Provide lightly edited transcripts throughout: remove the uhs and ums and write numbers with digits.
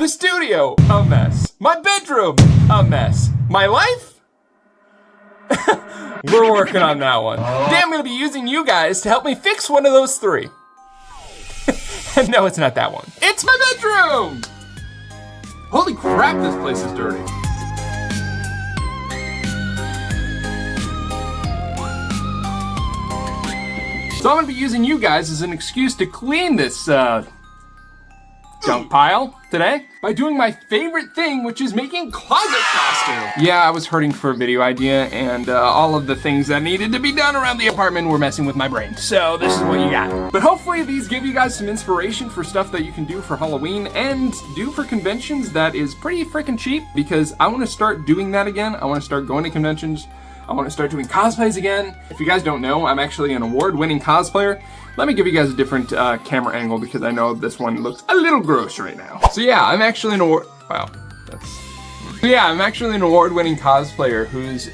The studio, a mess. My bedroom, a mess. My life? We're working on that one. Today I'm gonna be using you guys to help me fix one of those three. No, it's not that one. It's my bedroom! Holy crap, this place is dirty. So I'm gonna be using you guys as an excuse to clean this junk pile today by doing my favorite thing, which is making closet costumes. Yeah, I was hurting for a video idea, and all of the things that needed to be done around the apartment were messing with my brain. So this is what you got. But hopefully these give you guys some inspiration for stuff that you can do for Halloween and do for conventions that is pretty freaking cheap, because I want to start doing that again. I want to start going to conventions. I want to start doing cosplays again. If you guys don't know, I'm actually an award-winning cosplayer. Let me give you guys a different camera angle, because I know this one looks a little gross right now. So yeah, I'm actually an award-winning cosplayer who's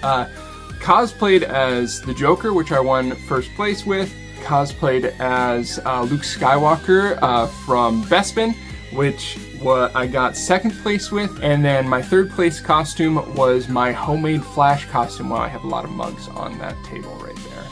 cosplayed as the Joker, which I won first place with, cosplayed as Luke Skywalker from Bespin, which I got second place with, and then my third place costume was my homemade Flash costume. Wow, I have a lot of mugs on that table right there.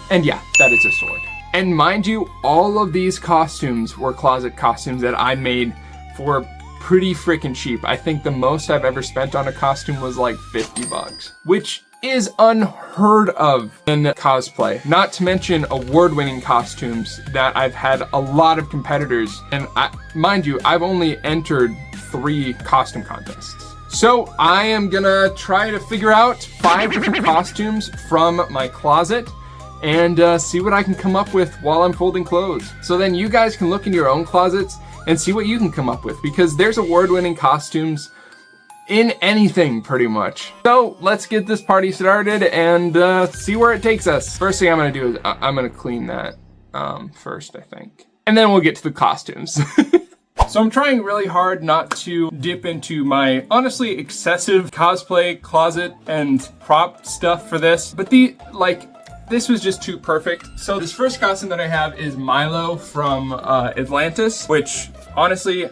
And yeah, that is a sword. And mind you, all of these costumes were closet costumes that I made for pretty freaking cheap. I think the most I've ever spent on a costume was like 50 bucks, which is unheard of in cosplay. Not to mention award-winning costumes that I've had a lot of competitors, and mind you, I've only entered 3 costume contests. So I am gonna try to figure out 5 different costumes from my closet and see what I can come up with while I'm folding clothes. So then you guys can look in your own closets and see what you can come up with, because there's award-winning costumes in anything, pretty much. So let's get this party started and see where it takes us. First thing I'm gonna do is I'm gonna clean that first, I think. And then we'll get to the costumes. So I'm trying really hard not to dip into my honestly excessive cosplay closet and prop stuff for this, but this was just too perfect. So this first costume that I have is Milo from Atlantis, which honestly,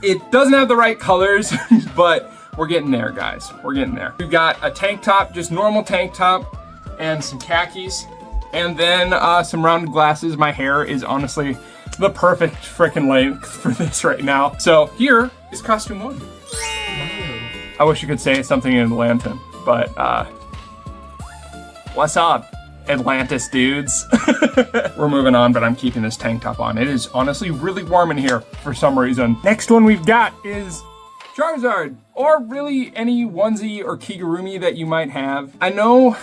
it doesn't have the right colors, but we're getting there, guys. We're getting there. We've got a tank top, just normal tank top, and some khakis, and then some rounded glasses. My hair is honestly the perfect freaking length for this right now. So here is costume 1. I wish you could say something in Atlanta, but what's up, Atlantis dudes? We're moving on, but I'm keeping this tank top on. It is honestly really warm in here for some reason. Next one we've got is Charizard, or really any onesie or kigurumi that you might have. I know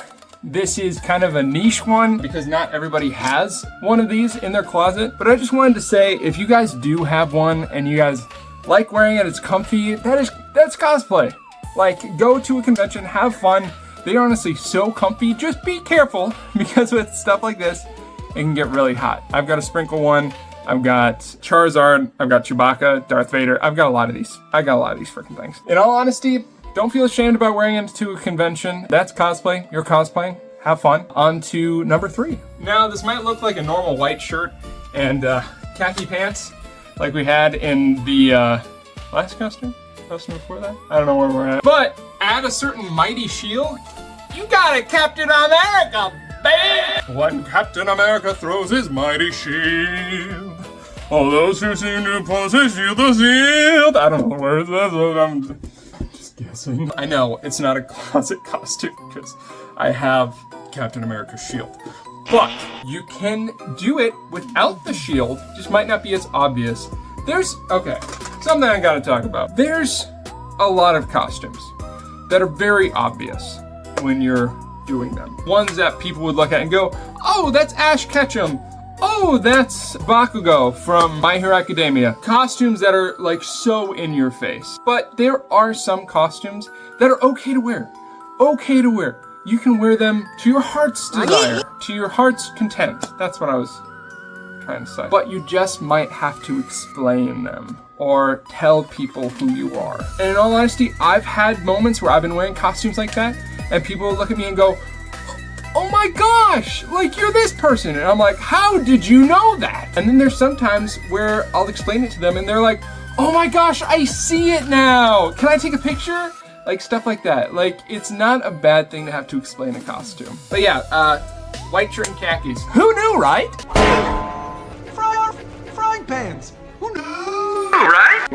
this is kind of a niche one because not everybody has one of these in their closet, but I just wanted to say, if you guys do have one and you guys like wearing it, it's comfy, that's cosplay. Like, go to a convention, have fun. They're honestly so comfy. Just be careful, because with stuff like this, it can get really hot. I've got a sprinkle one. I've got Charizard. I've got Chewbacca, Darth Vader. I've got a lot of these. I got a lot of these freaking things. In all honesty, don't feel ashamed about wearing it to a convention. That's cosplay. You're cosplaying. Have fun. On to number 3. Now, this might look like a normal white shirt and khaki pants like we had in the last costume before that. I don't know where we're at. But add a certain mighty shield, you got it, Captain America, babe! When Captain America throws his mighty shield, all those who seem to pose his shield the shield. I don't know the words, I'm just guessing. I know, it's not a closet costume because I have Captain America's shield. But you can do it without the shield, just might not be as obvious. Okay, something I gotta talk about. There's a lot of costumes that are very obvious when you're doing them. Ones that people would look at and go, oh, that's Ash Ketchum. Oh, that's Bakugo from My Hero Academia. Costumes that are like so in your face. But there are some costumes that are okay to wear. Okay to wear. You can wear them to your heart's desire, to your heart's content. That's what I was trying to say. But you just might have to explain them or tell people who you are. And in all honesty, I've had moments where I've been wearing costumes like that and people will look at me and go, oh my gosh, like you're this person. And I'm like, how did you know that? And then there's sometimes where I'll explain it to them and they're like, Oh my gosh, I see it now. Can I take a picture? Like stuff like that. Like it's not a bad thing to have to explain a costume. But yeah, white shirt and khakis. Who knew, right? Frying pans. Who knew? Right?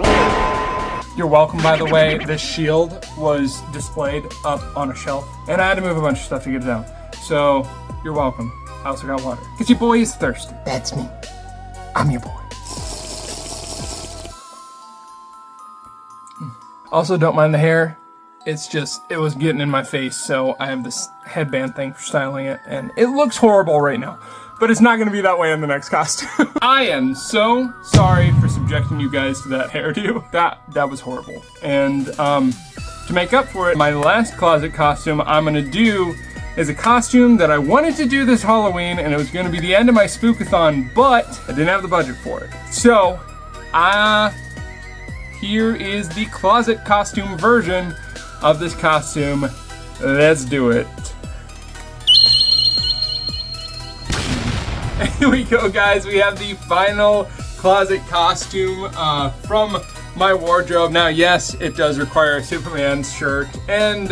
You're welcome, by the way. This shield was displayed up on a shelf, and I had to move a bunch of stuff to get it down. So, you're welcome. I also got water. Because your boy is thirsty. That's me. I'm your boy. Also, don't mind the hair. It's just, it was getting in my face, so I have this headband thing for styling it, and it looks horrible right now. But it's not gonna be that way in the next costume. I am so sorry for subjecting you guys to that hairdo. That was horrible. And to make up for it, my last closet costume I'm gonna do is a costume that I wanted to do this Halloween, and it was gonna be the end of my Spookathon, but I didn't have the budget for it. So, here is the closet costume version of this costume. Let's do it. Here we go, guys. We have the final closet costume from my wardrobe. Now, yes, it does require a Superman shirt, and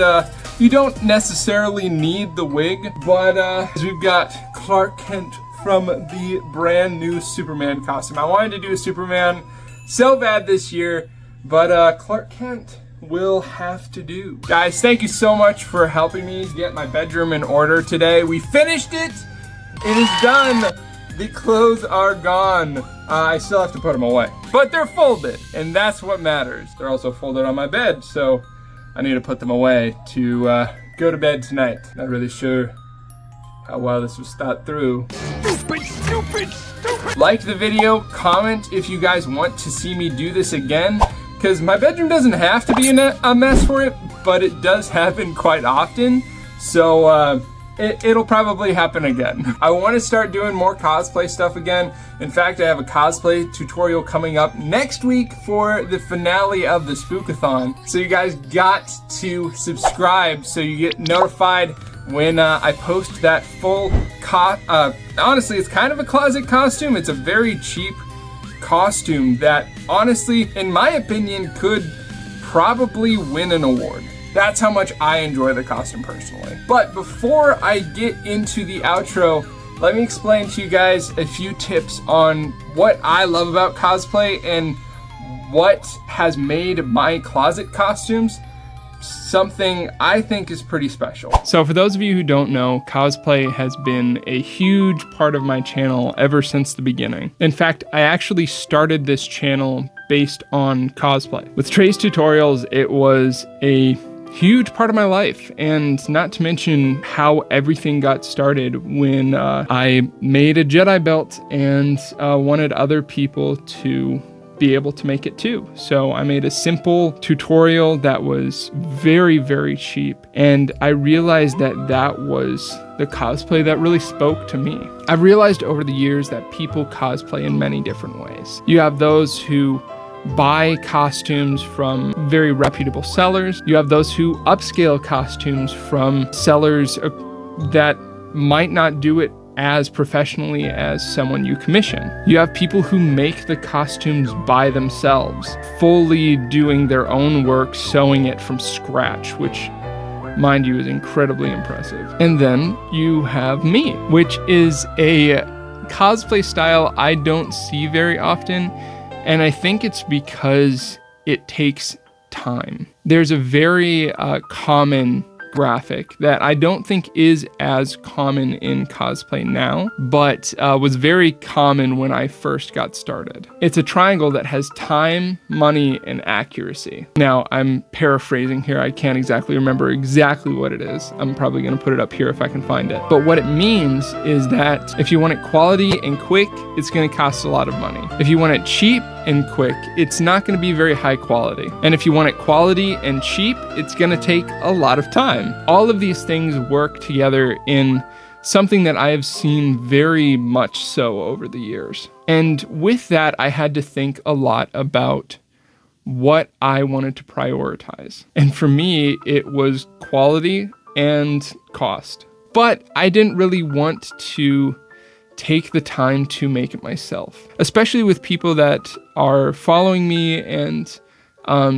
you don't necessarily need the wig, but we've got Clark Kent from the brand new Superman costume. I wanted to do a Superman so bad this year, but Clark Kent will have to do. Guys, thank you so much for helping me get my bedroom in order today. We finished it. It is done. The clothes are gone. I still have to put them away, but they're folded, and that's what matters. They're also folded on my bed, so I need to put them away to go to bed tonight. Not really sure how well this was thought through. Stupid. Like the video, comment if you guys want to see me do this again, because my bedroom doesn't have to be a mess for it, but it does happen quite often, so it'll probably happen again. I want to start doing more cosplay stuff again. In fact, I have a cosplay tutorial coming up next week for the finale of the Spookathon. So you guys got to subscribe so you get notified when I post that full honestly, it's kind of a closet costume. It's a very cheap costume that honestly, in my opinion, could probably win an award. That's how much I enjoy the costume personally. But before I get into the outro, let me explain to you guys a few tips on what I love about cosplay and what has made my closet costumes something I think is pretty special. So for those of you who don't know, cosplay has been a huge part of my channel ever since the beginning. In fact, I actually started this channel based on cosplay. With Trey's tutorials, it was a huge part of my life, and not to mention how everything got started when I made a Jedi belt and wanted other people to be able to make it too. So I made a simple tutorial that was very, very cheap, and I realized that that was the cosplay that really spoke to me. I've realized over the years that people cosplay in many different ways. You have those who buy costumes from very reputable sellers. You have those who upscale costumes from sellers that might not do it as professionally as someone you commission. You have people who make the costumes by themselves, fully doing their own work, sewing it from scratch, which, mind you, is incredibly impressive. And then you have me, which is a cosplay style I don't see very often, and I think it's because it takes time. There's a very common graphic that I don't think is as common in cosplay now, but was very common when I first got started. It's a triangle that has time, money, and accuracy. Now, I'm paraphrasing here. I can't exactly remember exactly what it is. I'm probably going to put it up here if I can find it. But what it means is that if you want it quality and quick, it's going to cost a lot of money. If you want it cheap and quick, it's not going to be very high quality. And if you want it quality and cheap, it's going to take a lot of time. All of these things work together in something that I have seen very much so over the years. And with that, I had to think a lot about what I wanted to prioritize. And for me, it was quality and cost. But I didn't really want to take the time to make it myself, especially with people that are following me and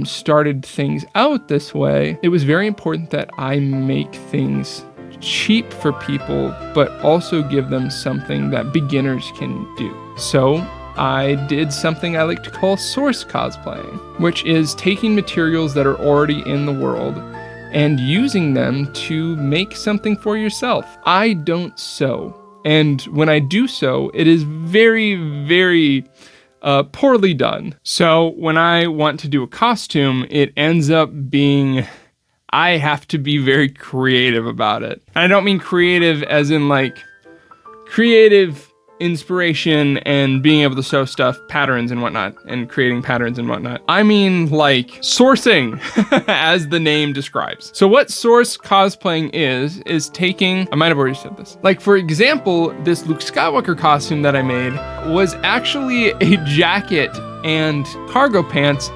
started things out this way, it was very important that I make things cheap for people, but also give them something that beginners can do. So I did something I like to call source cosplaying, which is taking materials that are already in the world and using them to make something for yourself. I don't sew, and when I do sew, it is very, very poorly done. So when I want to do a costume, it ends up being, I have to be very creative about it. And I don't mean creative as in like creative inspiration and being able to sew stuff, patterns and whatnot, and creating patterns and whatnot. I mean like sourcing, as the name describes. So what source cosplaying is taking, I might have already said this. Like for example, this Luke Skywalker costume that I made was actually a jacket and cargo pants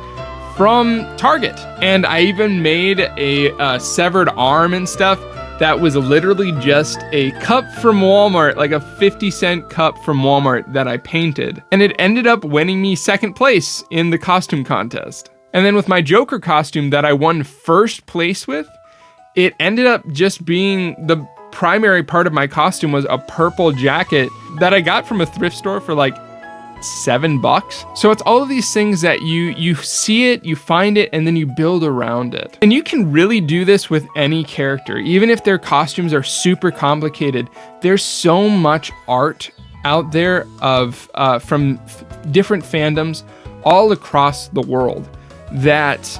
from Target. And I even made a severed arm and stuff that was literally just a cup from Walmart, like a 50-cent cup from Walmart that I painted. And it ended up winning me second place in the costume contest. And then with my Joker costume that I won first place with, it ended up just being the primary part of my costume was a purple jacket that I got from a thrift store for like $7. So it's all of these things that you see it, you find it, and then you build around it. And you can really do this with any character, even if their costumes are super complicated. There's so much art out there of from different fandoms all across the world that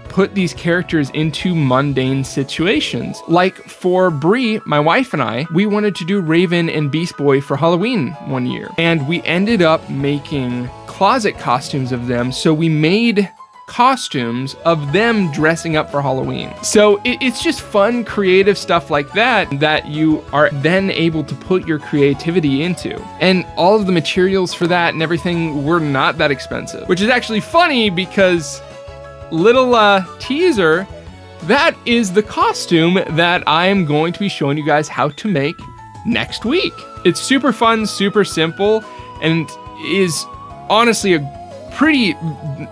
put these characters into mundane situations. Like for Bree, my wife and I, we wanted to do Raven and Beast Boy for Halloween one year. And we ended up making closet costumes of them. So we made costumes of them dressing up for Halloween. So it's just fun, creative stuff like that you are then able to put your creativity into. And all of the materials for that and everything were not that expensive, which is actually funny because little teaser, that is the costume that I am going to be showing you guys how to make next week. It's super fun, super simple, and is honestly a pretty,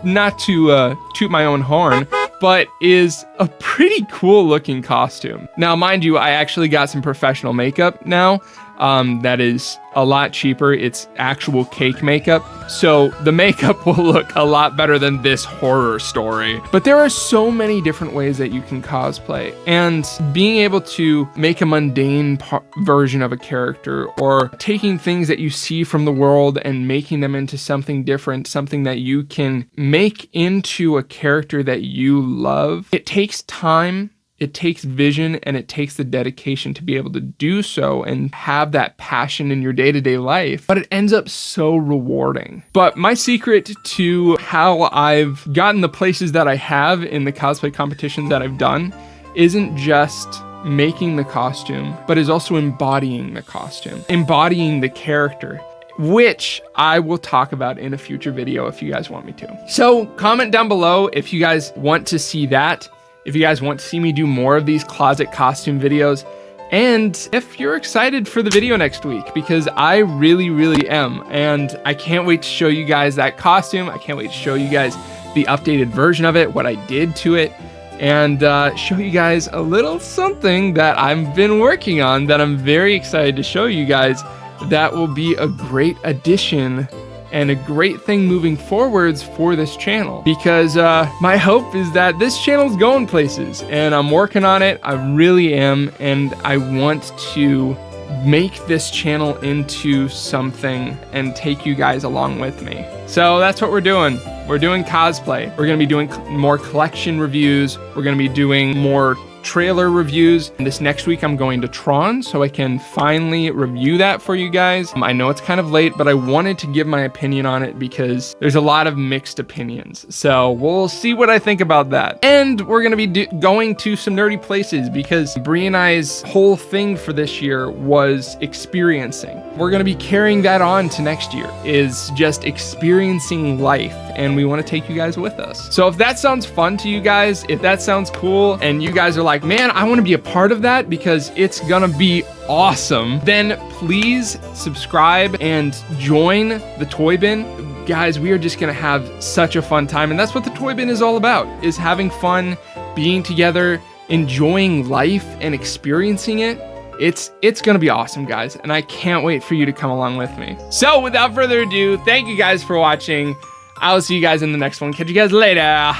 not to toot my own horn, but is a pretty cool looking costume. Now, mind you, I actually got some professional makeup now. That is a lot cheaper. It's actual cake makeup. So the makeup will look a lot better than this horror story. But there are so many different ways that you can cosplay, and being able to make a mundane version of a character, or taking things that you see from the world and making them into something different, something that you can make into a character that you love. It takes time. It takes vision, and it takes the dedication to be able to do so and have that passion in your day-to-day life, but it ends up so rewarding. But my secret to how I've gotten the places that I have in the cosplay competitions that I've done isn't just making the costume, but is also embodying the costume, embodying the character, which I will talk about in a future video if you guys want me to. So comment down below if you guys want to see that. If you guys want to see me do more of these closet costume videos, and if you're excited for the video next week, because I really, really am. And I can't wait to show you guys that costume. I can't wait to show you guys the updated version of it, what I did to it, and show you guys a little something that I've been working on that I'm very excited to show you guys that will be a great addition and a great thing moving forwards for this channel, because my hope is that this channel's going places, and I'm working on it. I really am, and I want to make this channel into something and take you guys along with me. So that's what we're doing. We're doing cosplay. We're gonna be doing more collection reviews. We're gonna be doing more trailer reviews. And this next week I'm going to Tron, so I can finally review that for you guys. I know it's kind of late, but I wanted to give my opinion on it because there's a lot of mixed opinions. So we'll see what I think about that. And we're gonna be going to some nerdy places, because Bree and I's whole thing for this year was experiencing. We're gonna be carrying that on to next year, is just experiencing life, and we want to take you guys with us. So if that sounds fun to you guys, if that sounds cool, and you guys are like, man, I want to be a part of that because it's gonna be awesome, then please subscribe and join the Toy Bin. guys, we are just gonna have such a fun time. And that's what the Toy Bin is all about, is having fun, being together, enjoying life and experiencing it. It's gonna be awesome, guys, and I can't wait for you to come along with me. So without further ado, thank you guys for watching. I'll see you guys in the next one. Catch you guys later.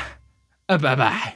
Bye-bye.